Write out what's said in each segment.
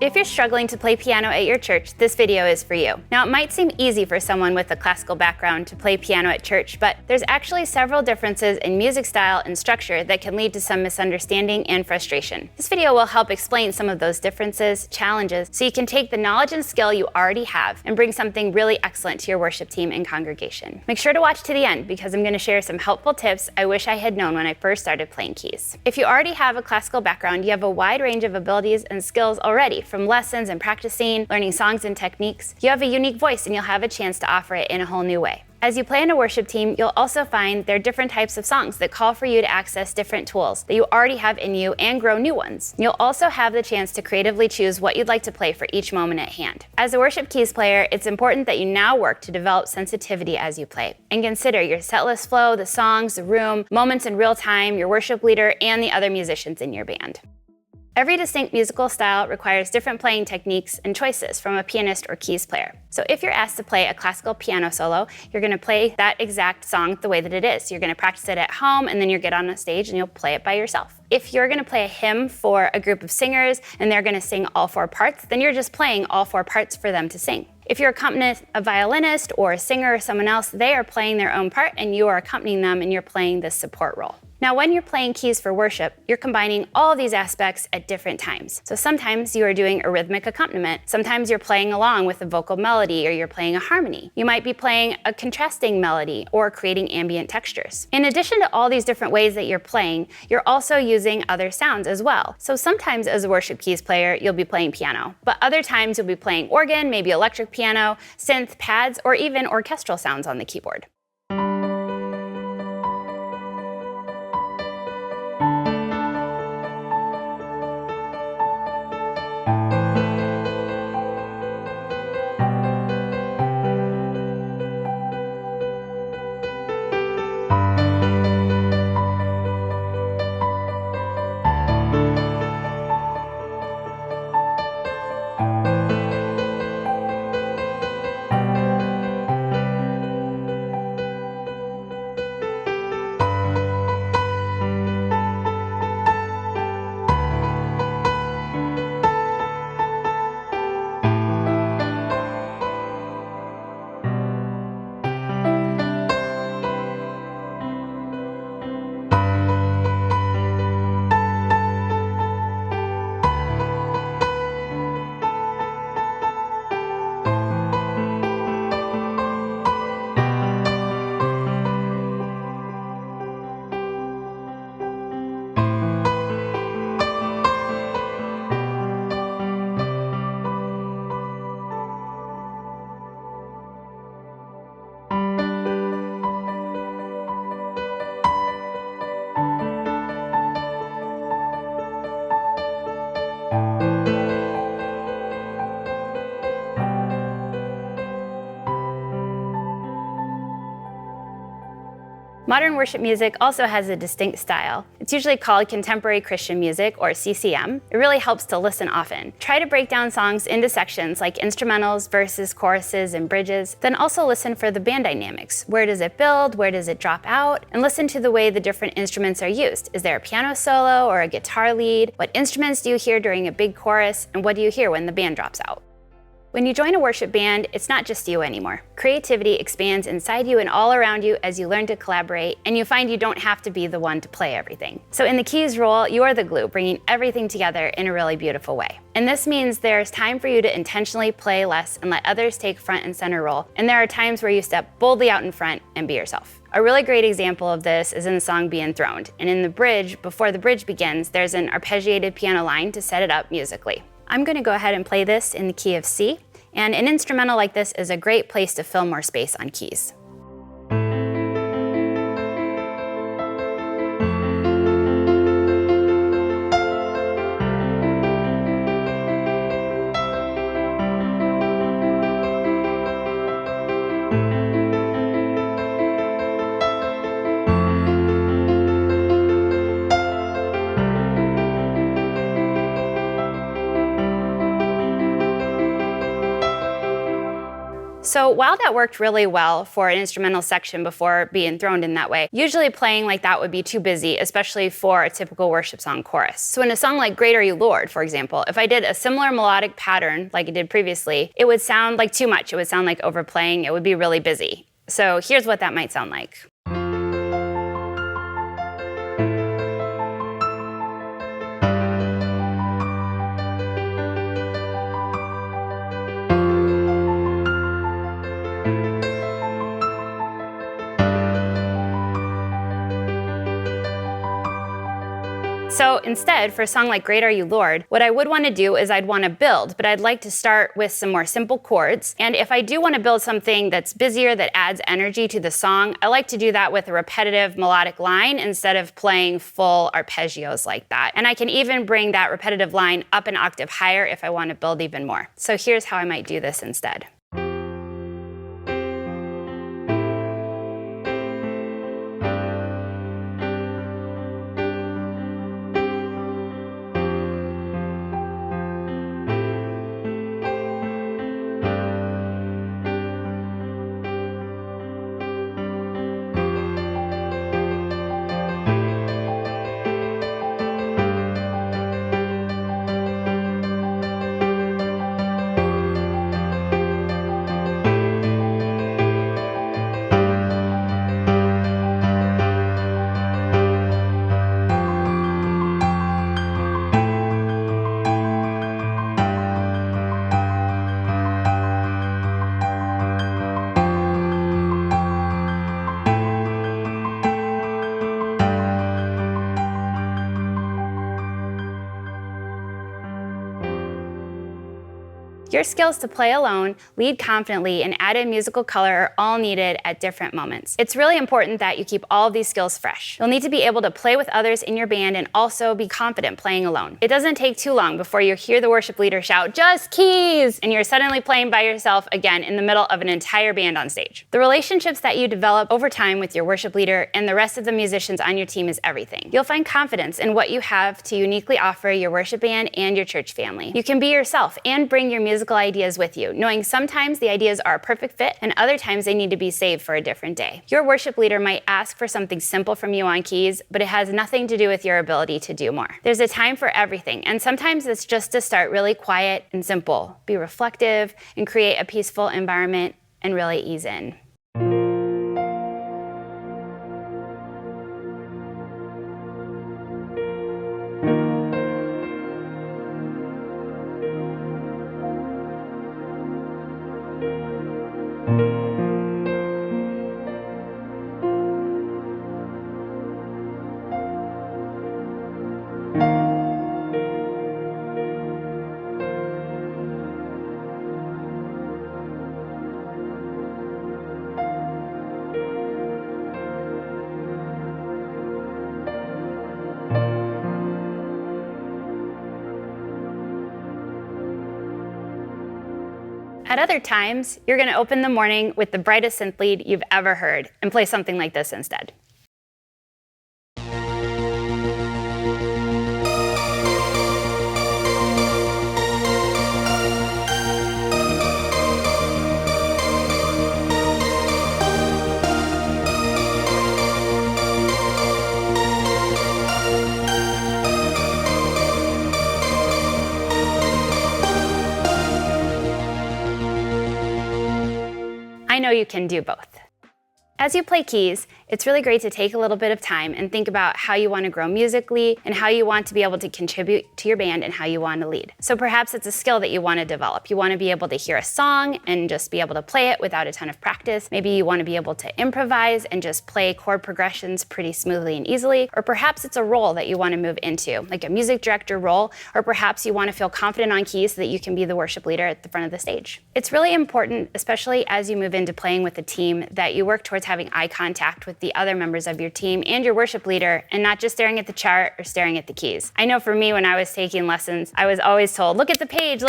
If you're struggling to play piano at your church, this video is for you. Now, it might seem easy for someone with a classical background to play piano at church, but there's actually several differences in music style and structure that can lead to some misunderstanding and frustration. This video will help explain some of those differences, challenges, so you can take the knowledge and skill you already have and bring something really excellent to your worship team and congregation. Make sure to watch to the end because I'm going to share some helpful tips I wish I had known when I first started playing keys. If you already have a classical background, you have a wide range of abilities and skills already, from lessons and practicing, learning songs and techniques. You have a unique voice and you'll have a chance to offer it in a whole new way. As you play in a worship team, you'll also find there are different types of songs that call for you to access different tools that you already have in you and grow new ones. You'll also have the chance to creatively choose what you'd like to play for each moment at hand. As a worship keys player, it's important that you now work to develop sensitivity as you play and consider your set list flow, the songs, the room, moments in real time, your worship leader, and the other musicians in your band. Every distinct musical style requires different playing techniques and choices from a pianist or keys player. So if you're asked to play a classical piano solo, you're going to play that exact song the way that it is. You're going to practice it at home, and then you'll get on a stage and you'll play it by yourself. If you're going to play a hymn for a group of singers and they're going to sing all four parts, then you're just playing all four parts for them to sing. If you're accompanying a violinist or a singer or someone else, they are playing their own part and you are accompanying them and you're playing the support role. Now, when you're playing keys for worship, you're combining all of these aspects at different times. So sometimes you are doing a rhythmic accompaniment. Sometimes you're playing along with a vocal melody or you're playing a harmony. You might be playing a contrasting melody or creating ambient textures. In addition to all these different ways that you're playing, you're also using other sounds as well. So sometimes as a worship keys player, you'll be playing piano, but other times you'll be playing organ, maybe electric piano, synth, pads, or even orchestral sounds on the keyboard. Modern worship music also has a distinct style. It's usually called contemporary Christian music, or CCM. It really helps to listen often. Try to break down songs into sections like instrumentals, verses, choruses, and bridges. Then also listen for the band dynamics. Where does it build? Where does it drop out? And listen to the way the different instruments are used. Is there a piano solo or a guitar lead? What instruments do you hear during a big chorus? And what do you hear when the band drops out? When you join a worship band, it's not just you anymore. Creativity expands inside you and all around you as you learn to collaborate, and you find you don't have to be the one to play everything. So in the keys role, you're the glue, bringing everything together in a really beautiful way. And this means there's time for you to intentionally play less and let others take front and center role, and there are times where you step boldly out in front and be yourself. A really great example of this is in the song Be Enthroned, and in the bridge, before the bridge begins, there's an arpeggiated piano line to set it up musically. I'm going to go ahead and play this in the key of C, and an instrumental like this is a great place to fill more space on keys. So while that worked really well for an instrumental section before being thrown in that way, usually playing like that would be too busy, especially for a typical worship song chorus. So in a song like Great Are You Lord, for example, if I did a similar melodic pattern like I did previously, it would sound like too much. It would sound like overplaying. It would be really busy. So here's what that might sound like. So instead, for a song like Great Are You Lord, what I would want to do is I'd want to build, but I'd like to start with some more simple chords. And if I do want to build something that's busier, that adds energy to the song, I like to do that with a repetitive melodic line instead of playing full arpeggios like that. And I can even bring that repetitive line up an octave higher if I want to build even more. So here's how I might do this instead. Your skills to play alone, lead confidently, and add in musical color are all needed at different moments. It's really important that you keep all of these skills fresh. You'll need to be able to play with others in your band and also be confident playing alone. It doesn't take too long before you hear the worship leader shout, "Just keys!" and you're suddenly playing by yourself again in the middle of an entire band on stage. The relationships that you develop over time with your worship leader and the rest of the musicians on your team is everything. You'll find confidence in what you have to uniquely offer your worship band and your church family. You can be yourself and bring your musical ideas with you, knowing sometimes the ideas are a perfect fit and other times they need to be saved for a different day. Your worship leader might ask for something simple from you on keys, but it has nothing to do with your ability to do more. There's a time for everything, and sometimes it's just to start really quiet and simple, be reflective, and create a peaceful environment and really ease in. At other times, you're going to open the morning with the brightest synth lead you've ever heard and play something like this instead. I know you can do both. As you play keys, it's really great to take a little bit of time and think about how you want to grow musically and how you want to be able to contribute to your band and how you want to lead. So perhaps it's a skill that you want to develop. You want to be able to hear a song and just be able to play it without a ton of practice. Maybe you want to be able to improvise and just play chord progressions pretty smoothly and easily. Or perhaps it's a role that you want to move into, like a music director role, or perhaps you want to feel confident on keys so that you can be the worship leader at the front of the stage. It's really important, especially as you move into playing with a team, that you work towards having eye contact with the other members of your team and your worship leader and not just staring at the chart or staring at the keys. I know for me, when I was taking lessons, I was always told, look at the page,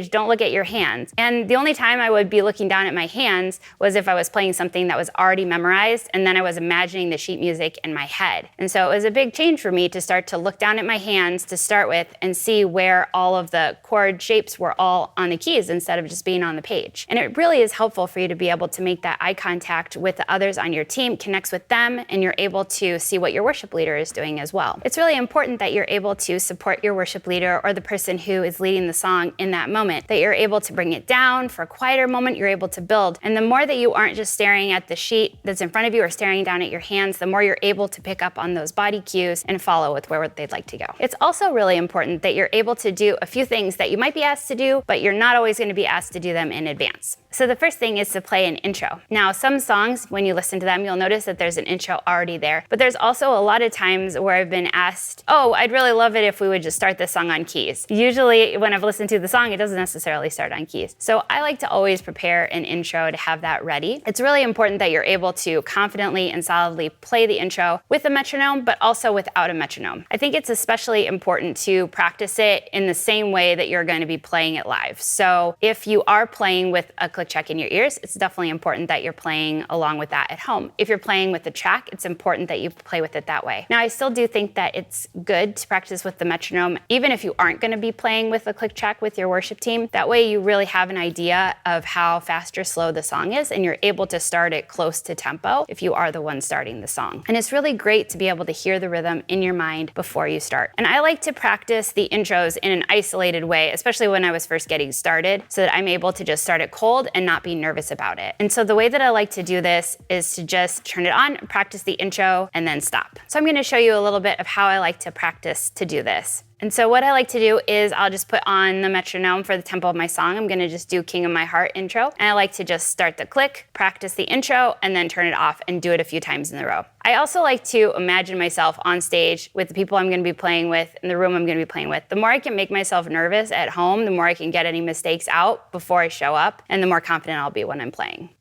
don't look at your hands. And the only time I would be looking down at my hands was if I was playing something that was already memorized, and then I was imagining the sheet music in my head. And so it was a big change for me to start to look down at my hands to start with and see where all of the chord shapes were all on the keys instead of just being on the page. And it really is helpful for you to be able to make that eye contact with the others on your team, connects with them, and you're able to see what your worship leader is doing as well. It's really important that you're able to support your worship leader or the person who is leading the song in that moment, that you're able to bring it down for a quieter moment, you're able to build. And the more that you aren't just staring at the sheet that's in front of you or staring down at your hands, the more you're able to pick up on those body cues and follow with where they'd like to go. It's also really important that you're able to do a few things that you might be asked to do, but you're not always going to be asked to do them in advance. So the first thing is to play an intro. Now, some songs, when you listen to them, you'll notice that there's an intro already there, but there's also a lot of times where I've been asked, oh, I'd really love it if we would just start this song on keys. Usually when I've listened to the song, it doesn't necessarily start on keys. So I like to always prepare an intro to have that ready. It's really important that you're able to confidently and solidly play the intro with a metronome, but also without a metronome. I think it's especially important to practice it in the same way that you're going to be playing it live. So if you are playing with a click check in your ears, it's definitely important that you're playing along with that at home. If you're playing with the track, it's important that you play with it that way. Now, I still do think that it's good to practice with the metronome, even if you aren't going to be playing with a click track with your worship team. That way you really have an idea of how fast or slow the song is, and you're able to start it close to tempo if you are the one starting the song. And it's really great to be able to hear the rhythm in your mind before you start. And I like to practice the intros in an isolated way, especially when I was first getting started, so that I'm able to just start it cold and not be nervous about it. And so the way that I like to do this is to just turn it on, practice the intro, and then stop. So I'm going to show you a little bit of how I like to practice to do this. And so what I like to do is I'll just put on the metronome for the tempo of my song. I'm going to just do King of My Heart intro. And I like to just start the click, practice the intro, and then turn it off and do it a few times in a row. I also like to imagine myself on stage with the people I'm going to be playing with in the room I'm going to be playing with. The more I can make myself nervous at home, the more I can get any mistakes out before I show up, and the more confident I'll be when I'm playing.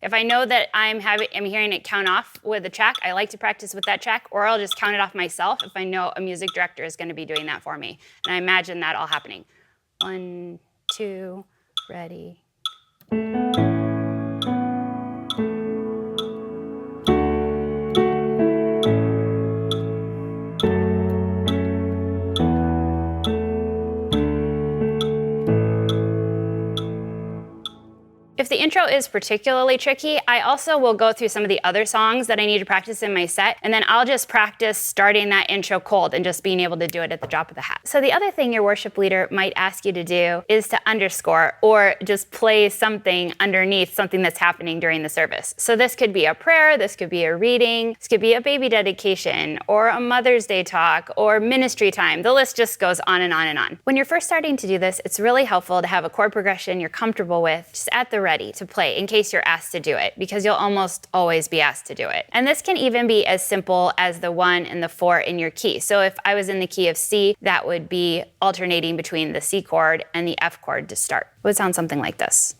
If I know that I'm hearing it count off with a track, I like to practice with that track, or I'll just count it off myself if I know a music director is going to be doing that for me. And I imagine that all happening. 1, 2, ready. If the intro is particularly tricky, I also will go through some of the other songs that I need to practice in my set, and then I'll just practice starting that intro cold and just being able to do it at the drop of the hat. So the other thing your worship leader might ask you to do is to underscore or just play something underneath something that's happening during the service. So this could be a prayer, this could be a reading, this could be a baby dedication, or a Mother's Day talk, or ministry time. The list just goes on and on and on. When you're first starting to do this, it's really helpful to have a chord progression you're comfortable with just at the ready to play in case you're asked to do it, because you'll almost always be asked to do it. And this can even be as simple as the 1 and the 4 in your key. So if I was in the key of C, that would be alternating between the C chord and the F chord to start. It would sound something like this.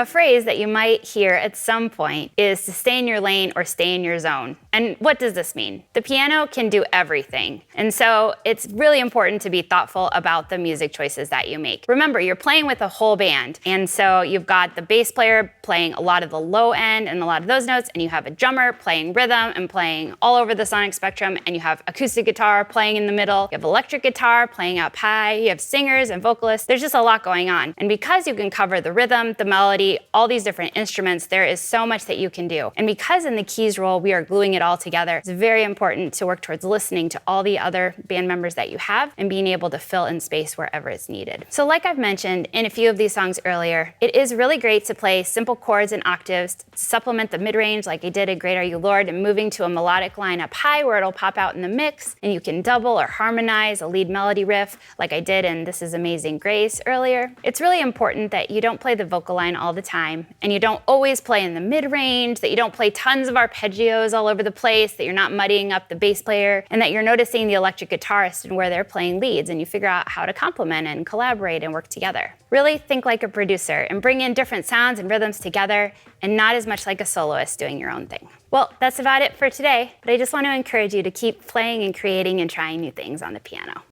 A phrase that you might hear at some point is to stay in your lane or stay in your zone. And what does this mean? The piano can do everything. And so it's really important to be thoughtful about the music choices that you make. Remember, you're playing with a whole band. And so you've got the bass player playing a lot of the low end and a lot of those notes, and you have a drummer playing rhythm and playing all over the sonic spectrum, and you have acoustic guitar playing in the middle, you have electric guitar playing up high, you have singers and vocalists. There's just a lot going on. And because you can cover the rhythm, the melody, body, all these different instruments, there is so much that you can do. And because in the keys role, we are gluing it all together, it's very important to work towards listening to all the other band members that you have and being able to fill in space wherever it's needed. So like I've mentioned in a few of these songs earlier, it is really great to play simple chords and octaves to supplement the mid-range like I did in Great Are You Lord, and moving to a melodic line up high where it'll pop out in the mix, and you can double or harmonize a lead melody riff like I did in This Is Amazing Grace earlier. It's really important that you don't play the vocal line all the time, and you don't always play in the mid-range, that you don't play tons of arpeggios all over the place, that you're not muddying up the bass player, and that you're noticing the electric guitarist and where they're playing leads, and you figure out how to complement and collaborate and work together. Really think like a producer and bring in different sounds and rhythms together, and not as much like a soloist doing your own thing. Well, that's about it for today, but I just want to encourage you to keep playing and creating and trying new things on the piano.